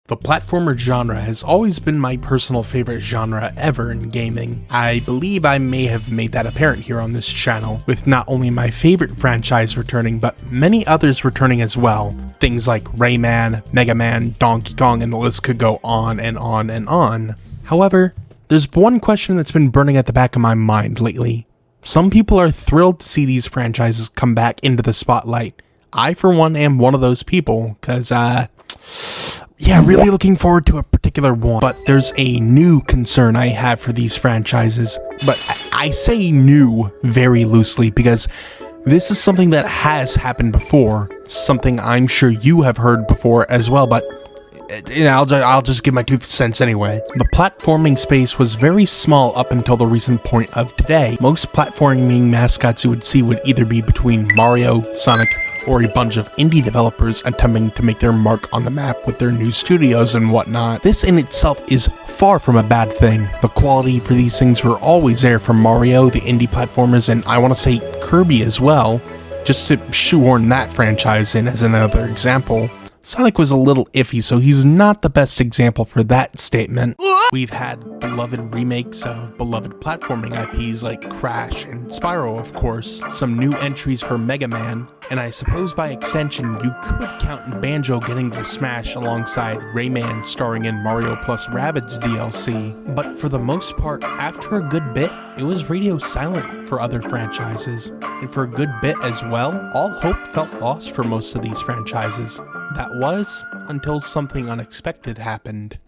The platformer genre has always been my personal favorite genre ever in gaming. I believe I may have made that apparent here on this channel, with not only my favorite franchise returning, but many others returning as well. Things like Rayman, Mega Man, Donkey Kong, and the list could go on and on and on. However, there's one question that's been burning at the back of my mind lately. Some people are thrilled to see these franchises come back into the spotlight. I, for one, am one of those people, cause, really looking forward to a particular one. But there's a new concern I have for these franchises. But I say new very loosely because this is something that has happened before. Something I'm sure you have heard before as well, but I'll just give my 2 cents anyway. The platforming space was very small up until the recent point of today. Most platforming mascots you would see would either be between Mario, Sonic, or a bunch of indie developers attempting to make their mark on the map with their new studios and whatnot. This in itself is far from a bad thing. The quality for these things were always there from Mario, the indie platformers, and I want to say Kirby as well, just to shoehorn that franchise in as another example. Sonic was a little iffy, so he's not the best example for that statement. We've had beloved remakes of beloved platforming IPs like Crash and Spyro, of course, some new entries for Mega Man, and I suppose by extension you could count Banjo getting to Smash alongside Rayman starring in Mario plus Rabbids DLC. But for the most part, after a good bit, it was radio silent for other franchises. And for a good bit as well, all hope felt lost for most of these franchises. That was until something unexpected happened.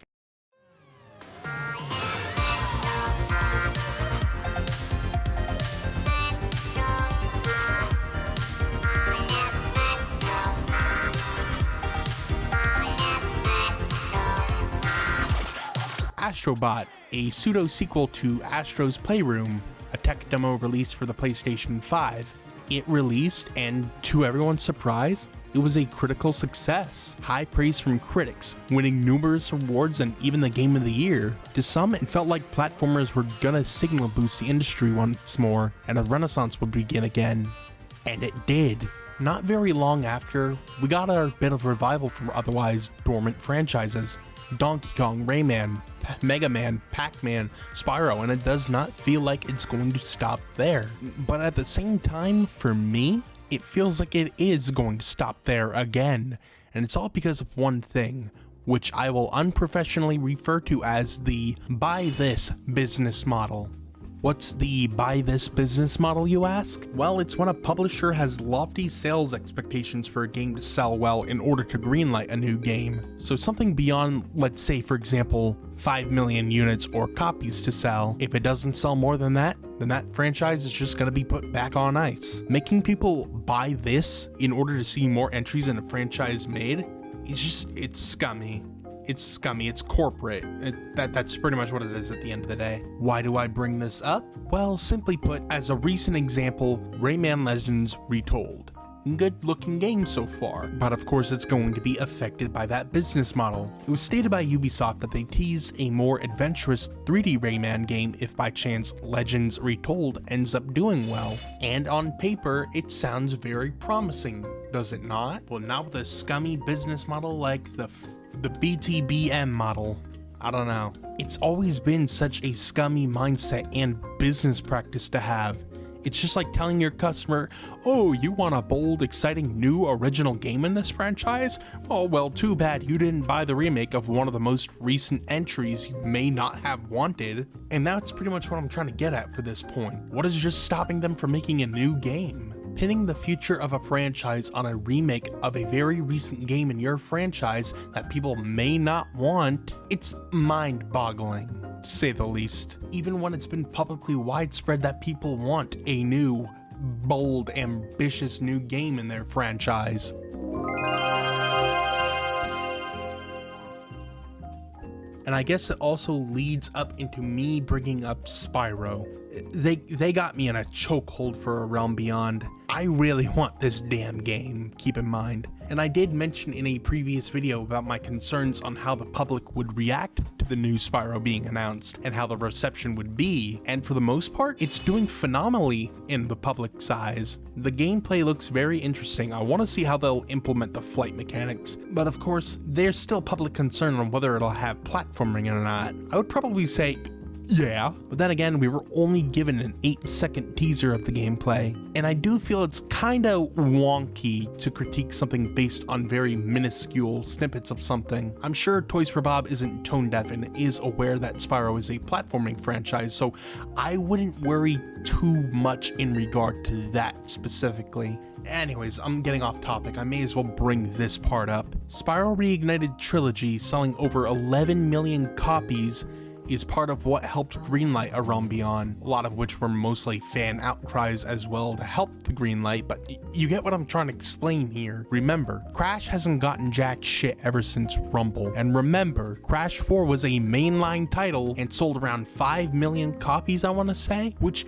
Astrobot, a pseudo-sequel to Astro's Playroom, a tech demo released for the PlayStation 5. It released, and to everyone's surprise, it was a critical success. High praise from critics, winning numerous awards and even the Game of the Year. To some, it felt like platformers were gonna signal boost the industry once more, and a renaissance would begin again. And it did. Not very long after, we got our bit of revival from otherwise dormant franchises. Donkey Kong, Rayman, Mega Man, Pac-Man, Spyro, and it does not feel like it's going to stop there. But at the same time, for me, it feels like it is going to stop there again. And it's all because of one thing, which I will unprofessionally refer to as the buy this business model. What's the buy this business model, you ask? Well, it's when a publisher has lofty sales expectations for a game to sell well in order to greenlight a new game. So something beyond, let's say for example, 5 million units or copies to sell. If it doesn't sell more than that, then that franchise is just going to be put back on ice. Making people buy this in order to see more entries in a franchise made, it's scummy. It's scummy, it's corporate. That's pretty much what it is at the end of the day. Why do I bring this up? Well, simply put, as a recent example, Rayman Legends Retold. Good looking game so far, but of course it's going to be affected by that business model. It was stated by Ubisoft that they teased a more adventurous 3D Rayman game if by chance Legends Retold ends up doing well. And on paper, it sounds very promising, does it not? Well, not with a scummy business model like the BTBM model. I don't know. It's always been such a scummy mindset and business practice to have. It's just like telling your customer, oh, you want a bold, exciting, new, original game in this franchise? Oh, well, too bad you didn't buy the remake of one of the most recent entries you may not have wanted. And that's pretty much what I'm trying to get at for this point. What is just stopping them from making a new game? Pinning the future of a franchise on a remake of a very recent game in your franchise that people may not want, it's mind-boggling, to say the least. Even when it's been publicly widespread that people want a new, bold, ambitious new game in their franchise. And I guess it also leads up into me bringing up Spyro. they got me in a chokehold for A Realm Beyond. I really want this damn game, keep in mind. And I did mention in a previous video about my concerns on how the public would react to the new Spyro being announced and how the reception would be, and for the most part, it's doing phenomenally in the public's eyes. The gameplay looks very interesting. I want to see how they'll implement the flight mechanics, but of course, there's still public concern on whether it'll have platforming or not. I would probably say yeah, but then again, we were only given an 8-second teaser of the gameplay, and I do feel it's kinda wonky to critique something based on very minuscule snippets of something. I'm sure Toys for Bob isn't tone deaf and is aware that Spyro is a platforming franchise, so I wouldn't worry too much in regard to that specifically. Anyways, I'm getting off topic. I may as well bring this part up. Spyro Reignited Trilogy, selling over 11 million copies, is part of what helped greenlight A Realm Beyond, a lot of which were mostly fan outcries as well to help the greenlight, but you get what I'm trying to explain here. Remember, Crash hasn't gotten jack shit ever since Rumble, and remember, Crash 4 was a mainline title and sold around 5 million copies, I want to say, which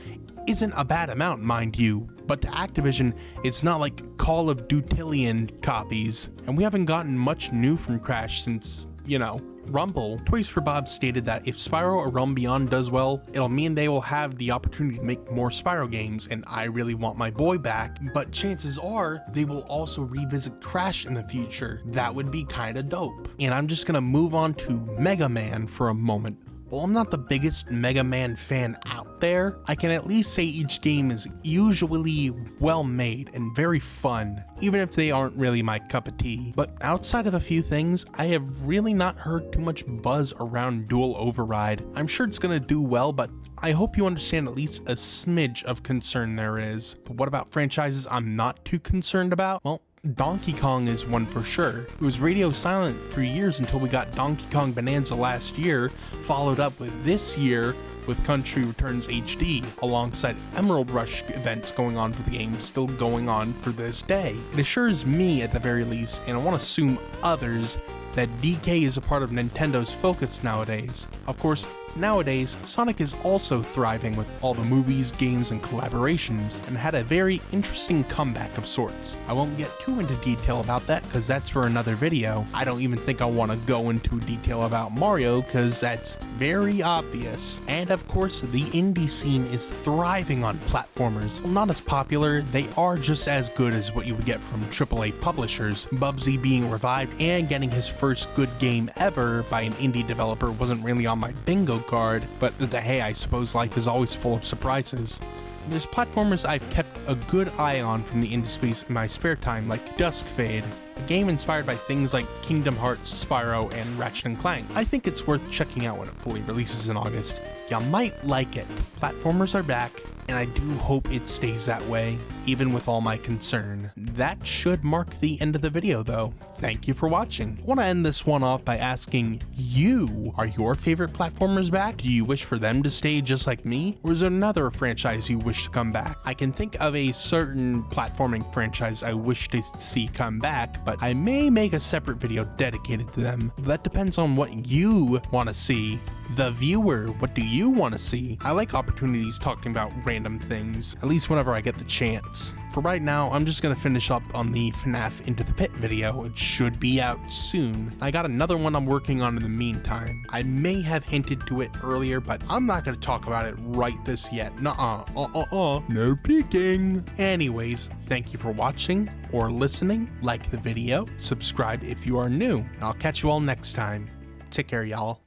isn't a bad amount, mind you, but to Activision, it's not like Call of Dutillion copies, and we haven't gotten much new from Crash since, you know, Rumble. Toys for Bob stated that if Spyro A Realm Beyond does well, it'll mean they will have the opportunity to make more Spyro games, and I really want my boy back, but chances are they will also revisit Crash in the future. That would be kinda dope. And I'm just gonna move on to Mega Man for a moment. While I'm not the biggest Mega Man fan out there, I can at least say each game is usually well made and very fun, even if they aren't really my cup of tea. But outside of a few things, I have really not heard too much buzz around Dual Override. I'm sure it's gonna do well, but I hope you understand at least a smidge of concern there is. But what about franchises I'm not too concerned about? Well, Donkey Kong is one for sure. It was radio silent for years until we got Donkey Kong Bonanza last year, followed up with this year with Country Returns HD, alongside Emerald Rush events going on for the game, still going on for this day. It assures me, at the very least, and I want to assume others, that DK is a part of Nintendo's focus nowadays. Of course, nowadays, Sonic is also thriving with all the movies, games, and collaborations, and had a very interesting comeback of sorts. I won't get too into detail about that because that's for another video. I don't even think I want to go into detail about Mario because that's very obvious. And of course, the indie scene is thriving on platformers. While not as popular, they are just as good as what you would get from AAA publishers. Bubsy being revived and getting his first good game ever by an indie developer wasn't really on my bingo card, but hey, I suppose life is always full of surprises. There's platformers I've kept a good eye on from the indie space in my spare time, like Dusk Fade, a game inspired by things like Kingdom Hearts, Spyro, and Ratchet & Clank. I think it's worth checking out when it fully releases in August. You might like it. Platformers are back, and I do hope it stays that way, even with all my concern. That should mark the end of the video though. Thank you for watching. I want to end this one off by asking you, are your favorite platformers back? Do you wish for them to stay just like me? Or is there another franchise you wish to come back? I can think of a certain platforming franchise I wish to see come back, but I may make a separate video dedicated to them. That depends on what you want to see. The viewer, what do you want to see? I like opportunities talking about random things, at least whenever I get the chance. For right now, I'm just gonna finish up on the FNAF Into the Pit video. It should be out soon. I got another one I'm working on in the meantime. I may have hinted to it earlier, but I'm not gonna talk about it right this yet. No peeking. Anyways, thank you for watching or listening. Like the video, subscribe if you are new, and I'll catch you all next time. Take care, y'all.